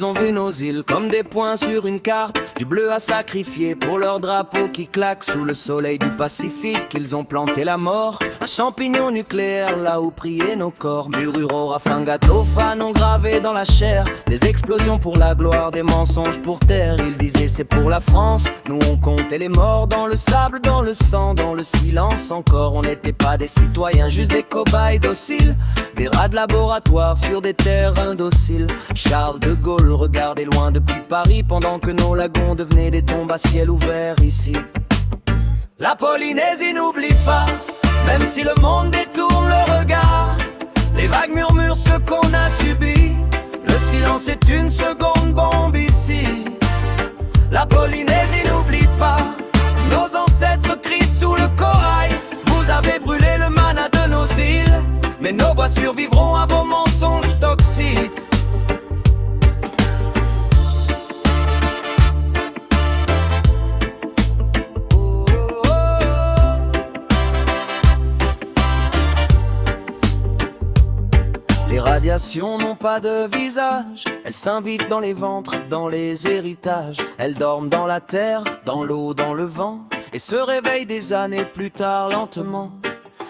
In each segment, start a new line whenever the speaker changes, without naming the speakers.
ont vu nos îles comme des points sur une carte, du bleu à sacrifier pour leur drapeau qui claque sous le soleil du Pacifique. Ils ont planté la mort, un champignon nucléaire là où priaient nos corps. Mururo, Rafanga, Tofan ont gravé dans la chair des explosions pour la gloire, des mensonges pour terre. Ils disaient c'est pour la France, nous on comptait les morts dans le sable, dans le sang, dans le silence encore. On n'était pas des citoyens, juste des cobayes dociles, des rats de laboratoire sur des terres indociles. Charles de Gaulle regardait loin depuis Paris pendant que nos lagons devenaient des tombes à ciel ouvert ici. La Polynésie n'oublie pas, même si le monde détourne le regard. Les vagues murmurent ce qu'on a subi, le silence est une seconde bombe ici. La Polynésie n'oublie pas, nos ancêtres crient sous le corail. Vous avez brûlé le mana de nos îles, mais nos voix survivront à vos mensonges toxiques. Les radiations n'ont pas de visage, elles s'invitent dans les ventres, dans les héritages. Elles dorment dans la terre, dans l'eau, dans le vent, et se réveillent des années plus tard lentement.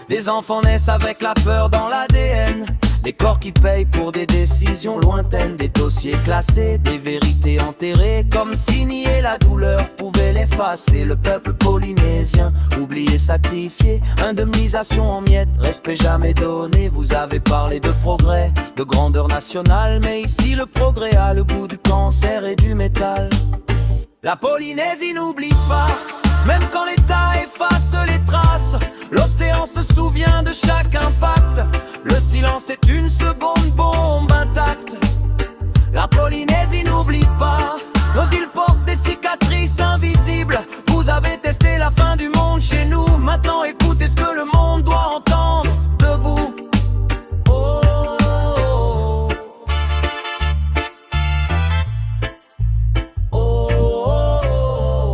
Des enfants naissent avec la peur dans l'ADN, des corps qui payent pour des décisions lointaines, des dossiers classés, des vérités enterrées, comme si nier la douleur pouvait l'effacer. Le peuple polynésien, oublié, sacrifié, indemnisation en miettes, respect jamais donné. Vous avez parlé de progrès, de grandeur nationale, mais ici le progrès a le goût du cancer et du métal. La Polynésie n'oublie pas, même quand l'État efface les traces. L'océan se souvient de chaque impact, le silence est une seconde bombe intacte. La Polynésie n'oublie pas, nos îles portent des cicatrices invisibles. Vous avez testé la fin du monde chez nous, maintenant écoutez ce que le monde doit entendre. Debout. Oh, oh, oh, oh, oh.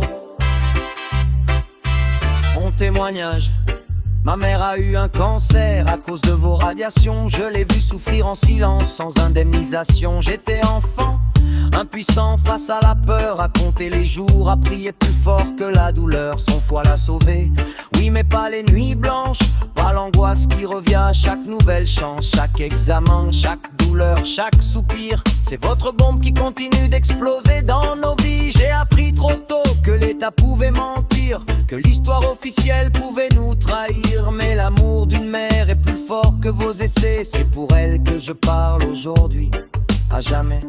Mon témoignage. Ma mère a eu un cancer à cause de vos radiations. Je l'ai vu souffrir en silence, sans indemnisation. J'étais enfant, impuissant face à la peur, à compter les jours, à prier plus fort que la douleur. Son foie l'a sauvé, oui mais pas les nuits blanches, pas l'angoisse qui revient à chaque nouvelle chance. Chaque examen, chaque douleur, chaque soupir, c'est votre bombe qui continue d'exploser dans nos vies. J'ai appris trop tôt que l'État pouvait mentir, que l'histoire officielle pouvait nous trahir. Mais l'amour d'une mère est plus fort que vos essais, c'est pour elle que je parle aujourd'hui, à jamais.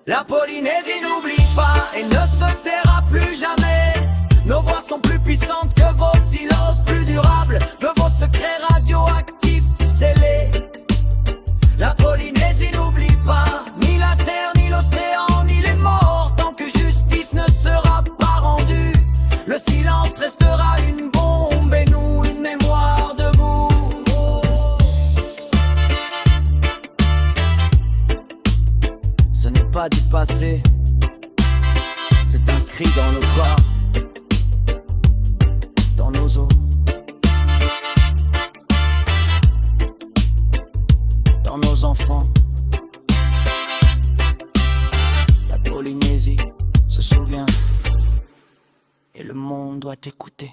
La Polynésie n'oublie pas et ne se taira plus jamais. Nos voix sont plus puissantes que vos silences, plus durables que vos secrets radioactifs scellés. La Polynésie n'oublie pas, ni la terre, ni l'océan, ni les morts, tant que justice ne sera pas rendue. Le silence restera une bombe et nous une mémoire debout. Ce n'est pas du passé, c'est inscrit dans nos corps, dans nos os, dans nos enfants. La Polynésie se souvient et le monde doit écouter.